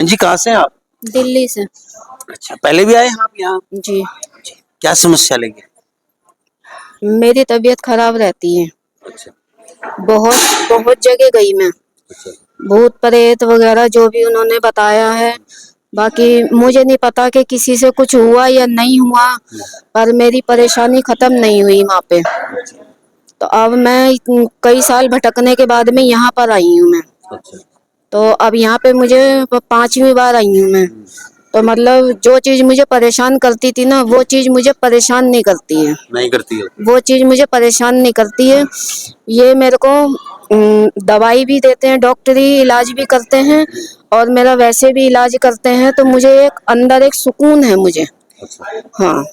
जी कहाँ से हैं आप? दिल्ली से। अच्छा, पहले भी आए हैं आप यहाँ? जी। क्या समस्या लेके? मेरी तबीयत खराब रहती है। अच्छा बहुत बहुत जगह गई मैं, अच्छा। भूत प्रेत वगैरह जो भी उन्होंने बताया है। बाकी मुझे नहीं पता कि किसी से कुछ हुआ या नहीं हुआ, पर मेरी परेशानी खत्म नहीं हुई वहाँ पे। तो अब मैं कई साल भटकने के बाद में यहाँ पर आई हूँ मैं। अच्छा तो अब यहाँ पे मुझे 5वीं बार आई हूँ मैं। तो मतलब जो चीज मुझे परेशान करती थी ना, वो चीज मुझे परेशान नहीं करती है। नहीं करती हो? वो चीज मुझे परेशान नहीं करती है। ये मेरे को दवाई भी देते हैं, डॉक्टरी इलाज भी करते हैं, और मेरा वैसे भी इलाज करते हैं। तो मुझे एक अंदर एक सुकून है मुझे। अच्छा, हाँ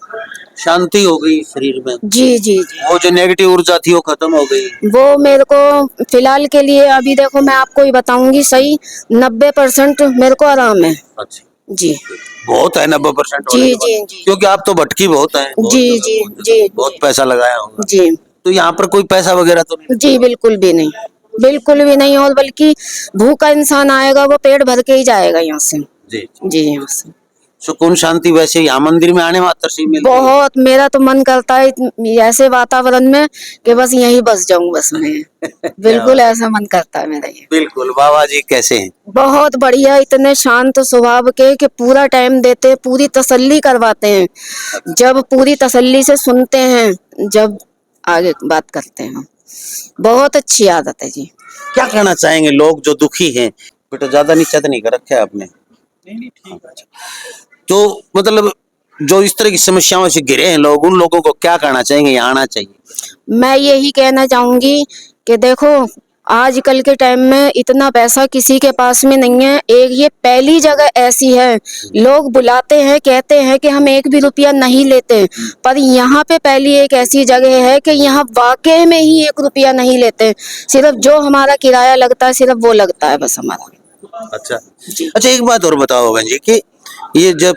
शांति हो गई शरीर में? जी जी जी। वो जो नेगेटिव ऊर्जा थी वो खत्म हो गई? वो मेरे को फिलहाल के लिए, अभी देखो मैं आपको ही बताऊंगी, सही 90% मेरे को आराम है। अच्छा, जी बहुत है 90% जी होने के बाद। जी जी क्योंकि आप तो भटकी बहुत है, बहुत जी जगह, जी बहुत जगह, जी बहुत जी पैसा लगाया होगा। जी तो यहाँ पर कोई पैसा वगैरह तो नहीं? जी। बिल्कुल भी नहीं, बिल्कुल भी नहीं। और बल्कि भूखा इंसान आएगा वो पेट भर के ही जाएगा यहाँ से। जी। जी यहाँ से सुकून शांति वैसे यहाँ मंदिर में आने मात्र से ही मिलती है? बहुत, मेरा तो मन करता है ऐसे वातावरण में कि बस यहीं बस जाऊं बस मैं। क्या बिल्कुल बात। ऐसा मन करता है मेरा। ये बिल्कुल। बाबा जी कैसे हैं? बहुत बढ़िया, इतने शांत स्वभाव के कि पूरा टाइम देते, पूरी तसल्ली करवाते हैं। जब पूरी तसल्ली से सुनते हैं, जब आगे बात करते हैं। बहुत अच्छी आदत है जी। क्या कहना चाहेंगे लोग जो दुखी हैं? बेटा ज्यादा नीचा तो नहीं कर रखा है आपने? नहीं ठीक है। तो मतलब जो इस तरह की समस्याओं से घिरे हैं लोग, उन लोगों को क्या कहना चाहेंगे, यहाँ आना चाहिए? मैं यही कहना चाहूंगी कि देखो, आजकल के टाइम में इतना पैसा किसी के पास में नहीं है। एक ये पहली जगह ऐसी है, लोग बुलाते हैं, कहते हैं कि हम 1 भी रुपया नहीं लेते, पर यहाँ पे पहली एक ऐसी जगह है कि यहाँ वाकई में ही 1 रुपया नहीं लेते। सिर्फ जो हमारा किराया लगता है, सिर्फ वो लगता है बस हमारा। अच्छा जी अच्छा। एक बात और बताओ बहन जी कि ये जब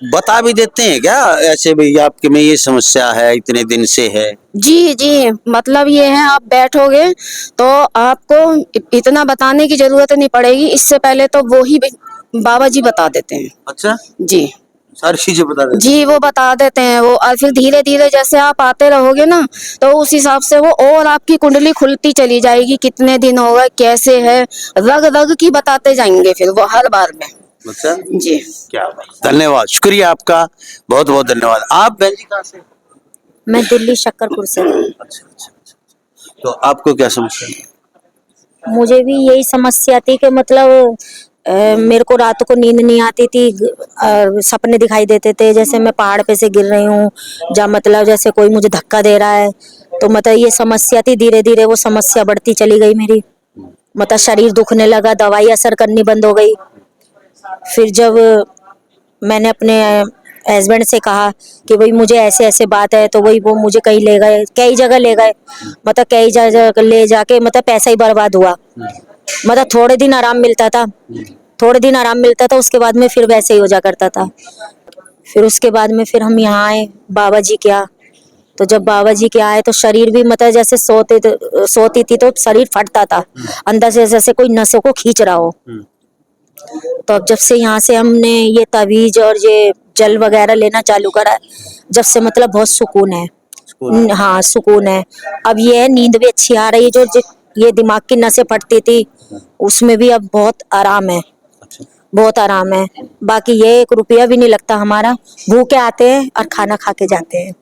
बता भी देते हैं क्या ऐसे, भाई आपके में ये समस्या है, इतने दिन से है? जी जी। मतलब ये है, आप बैठोगे तो आपको इतना बताने की जरूरत नहीं पड़ेगी। इससे पहले तो वो ही बाबा जी बता देते हैं। अच्छा, जी सारी चीजें बता देते जी, वो बता देते हैं वो। और फिर धीरे धीरे जैसे आप आते रहोगे ना, तो उस हिसाब से वो और आपकी कुंडली खुलती चली जाएगी। कितने दिन हो गए, कैसे है, रग रग की बताते जाएंगे फिर वो हर बार में। हैं? अच्छा जी। क्या बात, धन्यवाद, शुक्रिया आपका, बहुत बहुत धन्यवाद। आप बहन जी कहाँ से? मैं दिल्ली शक्करपुर से। अच्छा अच्छा अच्छा। तो आपको क्या समस्या है? मुझे भी यही समस्या थी कि मतलब मेरे को रात को नींद नहीं आती थी। सपने दिखाई देते थे जैसे मैं पहाड़ पे से गिर रही हूँ, या मतलब जैसे कोई मुझे धक्का दे रहा है। तो मतलब ये समस्या थी, धीरे धीरे वो समस्या बढ़ती चली गई मेरी। मतलब शरीर दुखने लगा, दवाई असर करनी बंद हो गई। फिर जब मैंने अपने हस्बैंड से कहा कि भाई मुझे ऐसे ऐसे बात है, तो वही वो मुझे कहीं ले गए, कई जगह ले गए। मतलब कई जगह ले जाके मतलब पैसा ही बर्बाद हुआ। मतलब थोड़े दिन आराम मिलता था, थोड़े दिन आराम मिलता था, उसके बाद में फिर वैसे ही हो जा करता था। फिर उसके बाद में फिर हम यहाँ आए बाबा जी के यहाँ। तो जब बाबा जी के आए तो शरीर भी मतलब जैसे सोती थी तो शरीर फटता था अंदर से, जैसे कोई नसों को खींच रहा हो। तो अब जब से यहाँ से हमने ये तवीज और ये जल वगैरह लेना चालू करा, जब से मतलब बहुत सुकून है। हाँ सुकून है। अब ये है, नींद भी अच्छी आ रही है। जो ये दिमाग की नसें फटती थी उसमें भी अब बहुत आराम है, बहुत आराम है। बाकी ये 1 रुपया भी नहीं लगता हमारा। भूखे आते हैं और खाना खा के जाते हैं।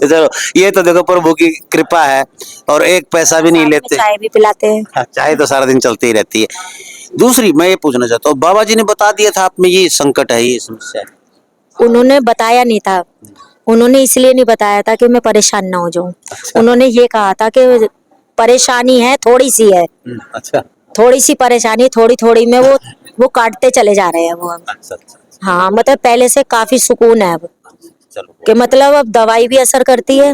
चलो, ये तो देखो प्रभु की कृपा है, और एक पैसा भी नहीं साथ में लेते। चाय भी पिलाते हैं। हाँ, चाय तो सारा दिन चलती ही रहती है। दूसरी मैं ये पूछना चाहता हूँ, बाबा जी ने बता दिया था आप में ये संकट है, ये समस्या है? उन्होंने बताया नहीं था। उन्होंने इसलिए नहीं बताया था कि मैं परेशान ना हो जाऊं। अच्छा उन्होंने ये कहा था कि परेशानी है, थोड़ी सी है, अच्छा थोड़ी सी परेशानी, थोड़ी थोड़ी में वो काटते चले जा रहे हैं वो अब। अच्छा अच्छा। हाँ मतलब पहले से काफी सुकून है अब। चलो कि मतलब अब दवाई भी असर करती है,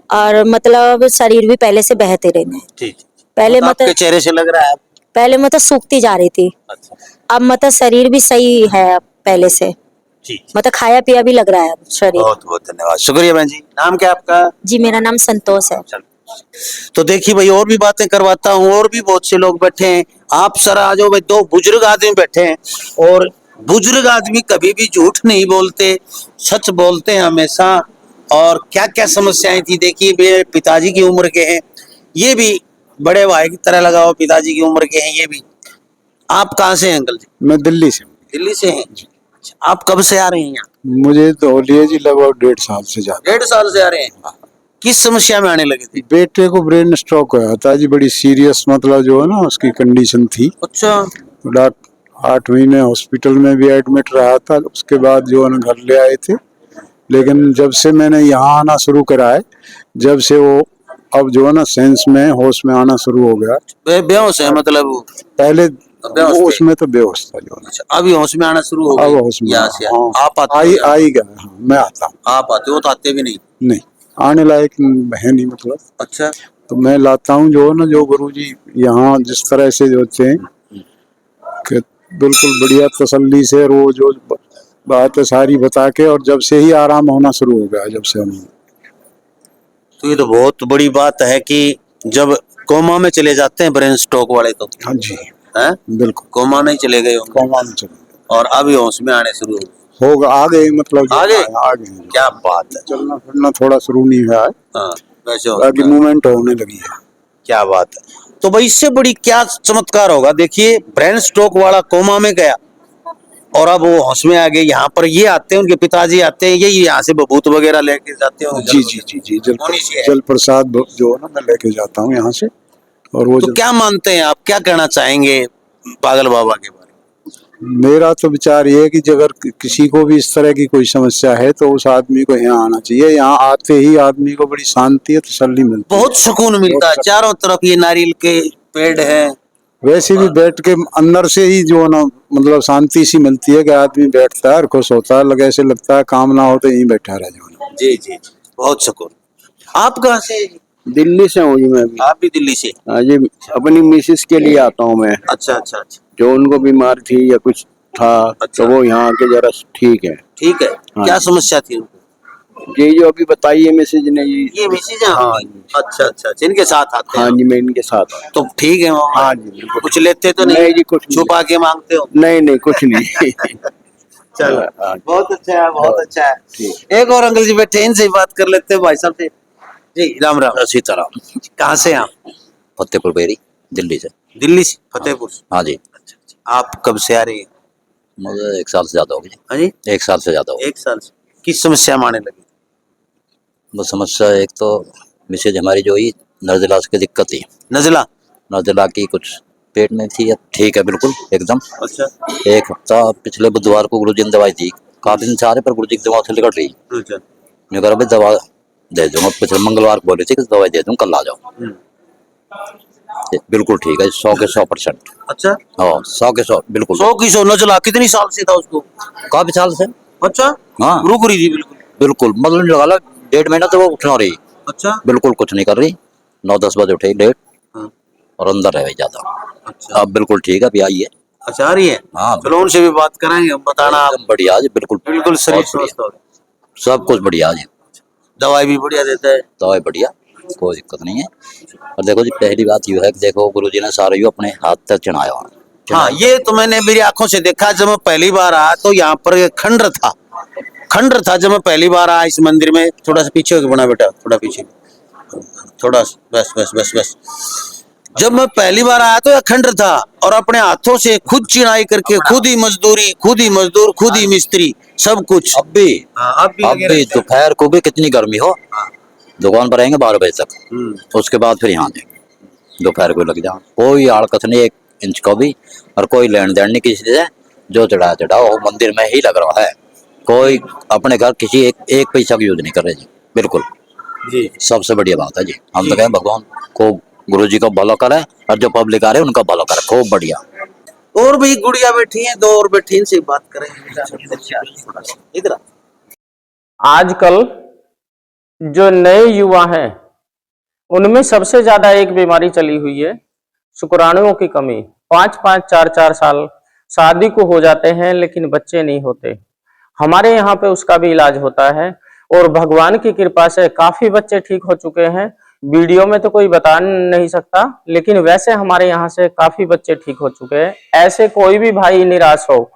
और मतलब शरीर भी पहले से बेहतर है। ठीक। पहले तो आपके मतलब चेहरे से लग रहा है। पहले मतलब सूखती जा रही थी, अच्छा अब मतलब शरीर भी सही है अब पहले से। ठीक। मतलब खाया पिया भी लग रहा है अब शरीर। बहुत बहुत धन्यवाद, शुक्रिया बहन जी। नाम क्या आपका? जी मेरा नाम संतोष है। चलो। तो देखिए भाई और भी बातें करवाता हूँ, और भी बहुत से लोग बैठे हैं। आप सर आ जाओ भाई, दो बुजुर्ग आदमी बैठे हैं, और बुजुर्ग आदमी कभी भी झूठ नहीं बोलते, सच बोलते हैं हमेशा। और क्या क्या समस्याएं थी देखिए, मेरे पिताजी की उम्र के हैं, ये भी बड़े भाई की तरह लगा हुआ, पिताजी की उम्र के हैं ये भी। आप कहाँ से हैं अंकल जी? मैं दिल्ली से हूँ। दिल्ली से हैं। अच्छा, आप कब से आ रहे हैं यहाँ? मुझे तो हो लिया जी लगभग 1.5 साल से ज्यादा। 1.5 साल से आ रहे हैं। किस समस्या में आने लगे थे? बेटे को ब्रेन स्ट्रोक हुआ था जी, बड़ी सीरियस मतलब जो है ना उसकी कंडीशन थी। अच्छा। 8 महीने हॉस्पिटल में भी एडमिट रहा था, उसके बाद जो है ना घर ले आए थे। लेकिन जब से मैंने यहाँ आना शुरू करा है, जब से वो अब जो है ना सेंस में होश में आना शुरू हो गया। बेहोश है मतलब? पहले बेहोश वो थे। उसमें तो बेहोश था जो है। अच्छा, अभी होश में आना शुरू हो अब गए? होश में यहाँ से हाँ, आप आते आई हो यहाँ? आई गया। हाँ, मैं आता हूँ। आप आते हो तो आते भी नहीं? नहीं, आने लायक है नहीं मतलब। अच्छा। तो मैं लाता हूँ जो है ना, जो गुरुजी यहाँ जिस तरह से जो होते हैं कि बिल्कुल बढ़िया तसल्ली से रोज जो बात है सारी बता के, और जब से ही आराम होना शुरू हो गया, जब से हम। तो ये तो बहुत बड़ी बात है कि जब कोमा में चले जाते हैं ब्रेन स्ट्रोक वाले तो, हाँ जी हैं? बिल्कुल कोमा में ही चले गए होंगे, कौमा में चले और अभी होश में आने शुरू हो गए। होगा, आ गए मतलब जो आगे? आ गए। क्या बात है। चलना फिरना थोड़ा शुरू नहीं हुआ है, हाँ, वैसे होश बाकी में आ- मूवमेंट होने लगी है। क्या बात है। तो भाई इससे बड़ी क्या चमत्कार होगा? देखिए, ब्रेन स्ट्रोक वाला कोमा में गया और अब वो होश में आ गए। यहाँ पर ये आते हैं, उनके पिताजी आते हैं, ये यहाँ से बबूत वगैरह लेके जाते हैं? जी जी जी जी, होनी चाहिए। जल प्रसाद जो है ना मैं लेके जाता हूँ यहाँ से। और वो तो क्या मानते हैं आप, क्या कहना चाहेंगे पागल बाबा के बारे में? मेरा तो विचार ये है कि अगर किसी को भी इस तरह की कोई समस्या है तो उस आदमी को यहाँ आना चाहिए। यहाँ आते ही आदमी को बड़ी शांति और तसल्ली मिलती है, बहुत सुकून मिलता है। चारों तरफ ये नारियल के पेड़ है। वैसे भी बैठ के अंदर से ही जो है ना मतलब शांति सी मिलती है कि आदमी बैठता है और खुश होता है, लगे ऐसे लगता है काम ना हो तो यहीं बैठा रह जाओ। जी जी जी, बहुत सुकून। आप कहाँ से हैं? दिल्ली से हूँ जी मैं भी। आप भी दिल्ली से? हाँ जी, अपनी मिसेस के लिए आता हूँ मैं, अच्छा अच्छा अच्छा। जो उनको बीमार थी या कुछ था। अच्छा। तो वो यहाँ आके जरा ठीक है। ठीक है। हाँ क्या जी। समस्या थी उनको? ये जो अभी बताइए मिसेज ने ये मैसेज है हाँ आपकी? जी। अच्छा अच्छा अच्छा, इनके साथ आते हैं हाँ आप? जी, मैं इनके साथ हूँ। तो ठीक है वो? हाँ जी बिल्कुल। कुछ लेते तो नहीं? नहीं जी, कुछ नहीं। छुपा के मांगते हो? नहीं नहीं, कुछ नहीं। चलो, हाँ, बहुत अच्छा है, बहुत अच्छा है। ठीक। एक और अंकल जी बैठे हैं, इनसे ही बात कर लेते हैं भाई साहब से। जी राम राम। सीताराम, कहाँ से हैं आप? फतेहपुर बेरी, दिल्ली से। दिल्ली से, फतेहपुर से। हाँ जी, अच्छा अच्छा। आप कब से आ रही हैं? मुझे 1 साल से ज्यादा हो गई। हाँ जी, 1 साल से ज्यादा हो गई। 1 साल से। किस समस्या में आने लगी? वो समस्या एक तो मिसेज हमारी जो ही नर्दिला की दिक्कत थी। नजला? नर्दिला की कुछ पेट में थी, अब ठीक है बिल्कुल एकदम। अच्छा 1 हफ्ता पिछले बुधवार को गुरुजी ने दवाई दी, काफी दिन से आ रहे पर गुरुजी की दवा से निकट रही। अच्छा। मैं कह रहा भाई दवा दे दूंगा, पिछले मंगलवार को बोली थी कि दवाई दे दूँ, कल आ जाओ। बिल्कुल ठीक है, 100 के 100%। अच्छा, हाँ 100 के 100 बिल्कुल। 100 की 100 नजला कितनी साल से था उसको? काफी साल से। अच्छा, हाँ रुक रही थी बिल्कुल? बिल्कुल, मतलब लगा ला 1.5 महीना तो वो उठ ना रही, अच्छा बिल्कुल कुछ नहीं कर रही। 9-10 बजे उठे लेट हाँ, और अंदर रह गई ज्यादा। अच्छा अब बिल्कुल ठीक है, अभी आई है। अच्छा, आ रही है? हाँ चलो उनसे भी बात कराएंगे, बताना आप। एकदम बढ़िया जी, बिल्कुल बिल्कुल शरीर बहुत बढ़िया, स्वस्थ हो गया। सब कुछ बढ़िया जी। दवाई भी बढ़िया देता है? दवाई बढ़िया, कोई दिक्कत नहीं है। और देखो जी पहली बात ये है कि देखो गुरुजी ने सारे यू अपने हाथ तक चढ़ाया हुआ। हाँ, ये तो मैंने मेरी आंखों से देखा। जब मैं पहली बार आया तो यहाँ पर एक खंडर था, खंडर था। जब मैं पहली बार आया इस मंदिर में, थोड़ा सा पीछे होके बना बेटा, थोड़ा पीछे, थोड़ा, बस बस बस बस। जब मैं पहली बार आया तो यह खंडर था, और अपने हाथों से खुद चिनाई करके, खुद ही मजदूरी, खुद ही मजदूर, खुद ही मिस्त्री, सब कुछ। अब भी अब अब भी दोपहर को भी कितनी गर्मी हो, दुकान पर रहेंगे 12 बजे तक, उसके बाद फिर यहाँ आएंगे, दोपहर को लग जाओ। कोई आड़कत नहीं 1 इंच का भी, और कोई लेन देन नहीं किसी से। जो चढ़ाया चढ़ाओ मंदिर में ही लग रहा है। कोई अपने घर किसी एक पैसा का यूज नहीं कर रहे जी, बिल्कुल जी सबसे बढ़िया बात है जी। हम तो कहें भगवान को, गुरु जी को भला करे, और जो पब्लिक आ रहे उनका भला करे, खूब बढ़िया। और भी गुड़िया बैठी हैं, 2 और बैठी हैं, इनसे बात करेंगे। इधर आजकल जो नए युवा हैं उनमें सबसे ज्यादा एक बीमारी चली हुई है, शुक्राणुओं की कमी। 5-5, 4-4 साल शादी को हो जाते हैं लेकिन बच्चे नहीं होते। हमारे यहाँ पे उसका भी इलाज होता है और भगवान की कृपा से काफी बच्चे ठीक हो चुके हैं। वीडियो में तो कोई बता नहीं सकता, लेकिन वैसे हमारे यहाँ से काफी बच्चे ठीक हो चुके हैं। ऐसे कोई भी भाई निराश हो,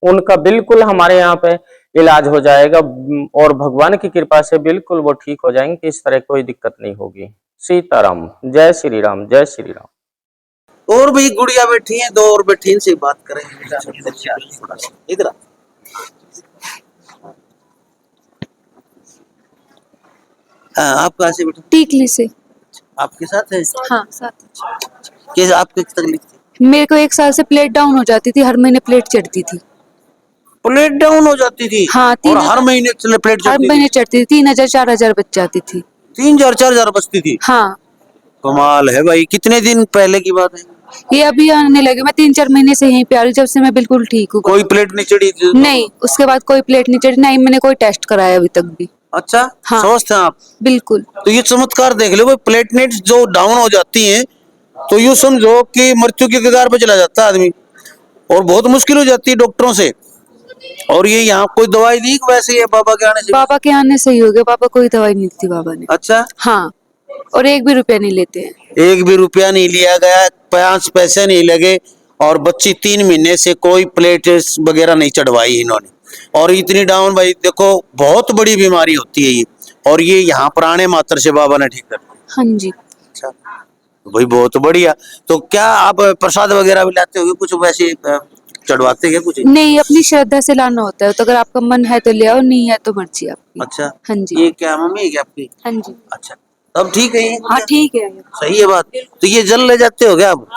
उनका बिल्कुल हमारे यहाँ पे इलाज हो जाएगा और भगवान की कृपा से बिल्कुल वो ठीक हो जाएंगे। इस तरह कोई दिक्कत नहीं होगी। सीताराम, जय श्री राम, जय श्री राम। और भी गुड़िया बैठी हैं, 2 और बैठी हैं, इनसे बात करेंगे। इधर हाँ, आप कहाँ से बेटा? टीकली से। आपके साथ है? हाँ, साथ। कैसे आपकी तकलीफ थी? मेरे को 1 साल से प्लेट डाउन हो जाती थी, हर महीने प्लेट चढ़ती थी। प्लेट डाउन हो जाती थी? हाँ, और हर महीने प्लेट हर चढ़ती थी? महीने चढ़ती थी, 3000 4000 बच जाती थी। 3000 4000 बचती थी? हाँ, कमाल है भाई। कितने दिन पहले की बात है? ये अभी आने लगे। मैं 3-4 महीने से यहीं पे आ रही हूँ, जब से मैं बिल्कुल ठीक हूँ। कोई प्लेट नहीं चढ़ी थी? नहीं, उसके बाद कोई प्लेट नहीं चढ़ी, नहीं मैंने कोई टेस्ट कराया अभी तक भी। अच्छा, हाँ। स्वस्थ हैं आप? बिल्कुल। तो ये चमत्कार देख लो भाई, प्लेटलेट्स जो डाउन हो जाती हैं तो यूं समझो कि मृत्यु की कगार पे चला जाता है आदमी, और बहुत मुश्किल हो जाती है डॉक्टरों से। और ये यहाँ कोई दवाई दी वैसे ही है बाबा के आने से? बाबा के आने से ही हो गया। बाबा कोई दवाई नहीं दी बाबा ने। अच्छा, हाँ, और 1 भी रुपया नहीं लेते हैं। 1 भी रुपया नहीं लिया गया, 5 पैसे नहीं लगे, और बच्ची 3 महीने से कोई प्लेट वगैरह नहीं चढ़वाई इन्होंने। और इतनी डाउन भाई देखो, बहुत बड़ी बीमारी होती है ये, और ये यहाँ पुराने मात्र से बाबा ने ठीक कर दिया। हाँ जी। अच्छा भाई, बहुत बढ़िया। तो क्या आप प्रसाद वगैरह भी लाते होगे कुछ, वैसे चढ़वाते हैं कुछ? नहीं, अपनी श्रद्धा से लाना होता है, तो अगर आपका मन है तो ले आओ, नहीं है तो मर्जी आपकी। अच्छा, हाँ जी। ये क्या मम्मी है क्या आपकी? हाँ जी। अच्छा, अब ठीक है ये? हाँ, ठीक है। सही है बात। तो ये जल ले जाते हो क्या आप?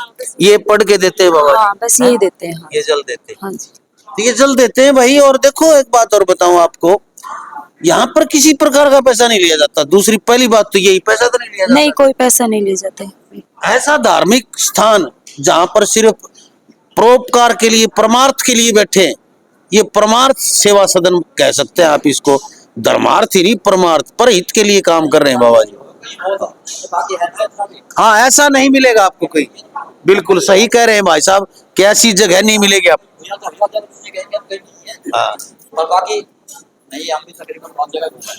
ये पढ़ के देते हैं बाबा? हाँ, बस यही देते हैं। हाँ। ये जल देते हैं? हाँ जी। तो ये जल देते हैं भाई। और देखो एक बात और बताऊं आपको, यहाँ पर किसी प्रकार का पैसा नहीं लिया जाता। दूसरी पहली बात तो यही, पैसा तो नहीं लिया जाता। नहीं, कोई पैसा नहीं ले जाते। ऐसा धार्मिक स्थान जहाँ पर सिर्फ परोपकार के लिए, परमार्थ के लिए बैठे हैं, ये परमार्थ सेवा सदन कह सकते हैं आप इसको। धर्मार्थ ही नहीं, परमार्थ, परहित के लिए काम कर रहे हैं बाबा जी। हाँ, ऐसा नहीं मिलेगा आपको कहीं। बिल्कुल सही कह रहे हैं भाई साहब, कि ऐसी जगह नहीं मिलेगी आपको। हाँ।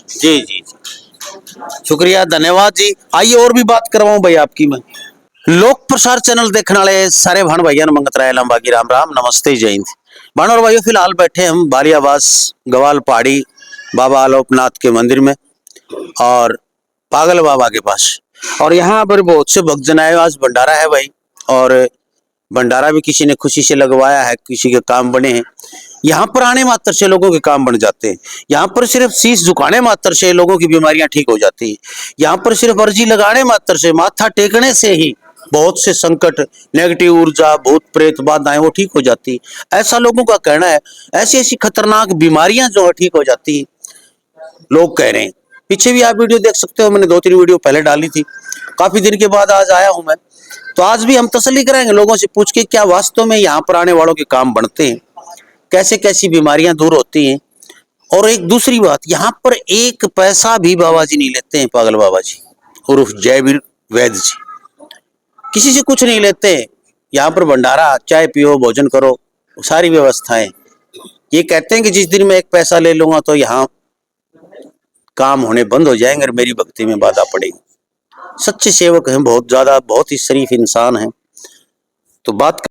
जी जी जी, शुक्रिया, धन्यवाद जी। आइए और भी बात करवाऊं भाई आपकी मैं। लोक प्रसार चैनल देखने वाले सारे भाण भाइयों ने मंगत राय लंबागी राम राम, नमस्ते, जय हिंद। भाण और भाइयों, फिलहाल बैठे हम बालियावास गवाल पहाड़ी बाबा आलोकनाथ के मंदिर में और पागल बाबा के पास। और यहाँ पर बहुत से भक्तजन आए। आज भंडारा है भाई, और भंडारा भी किसी ने खुशी से लगवाया है, किसी के काम बने हैं। यहाँ पर आने मात्र से लोगों के काम बन जाते हैं। यहाँ पर सिर्फ शीश झुकाने मात्र से लोगों की बीमारियां ठीक हो जाती हैं। यहाँ पर सिर्फ अर्जी लगाने मात्र से, माथा टेकने से ही बहुत से संकट, नेगेटिव ऊर्जा, भूत प्रेत बाधाएं वो ठीक हो जाती है, ऐसा लोगों का कहना है। ऐसी ऐसी खतरनाक बीमारियां जो है ठीक हो जाती है, लोग कह रहे हैं। पीछे भी आप वीडियो देख सकते हो, मैंने 2-3 वीडियो पहले डाली थी। काफी दिन के बाद आज आया हूं मैं, तो आज भी हम तसल्ली कराएंगे लोगों से पूछ के, क्या वास्तव में यहाँ पर आने वालों के काम बनते हैं, कैसे कैसी बीमारियां दूर होती हैं। और एक दूसरी बात, यहाँ पर 1 पैसा भी बाबा जी नहीं लेते हैं, पागल बाबा जी उर्फ जयवीर वैद्य जी, किसी से कुछ नहीं लेते हैं। यहाँ पर भंडारा, चाय पियो, भोजन करो, सारी व्यवस्थाएं। ये कहते हैं कि जिस दिन मैं 1 पैसा ले लूंगा तो यहाँ काम होने बंद हो जाएंगे और मेरी भक्ति में बाधा पड़ेगी। सच्चे सेवक हैं, बहुत ज्यादा, बहुत ही शरीफ इंसान हैं। तो बात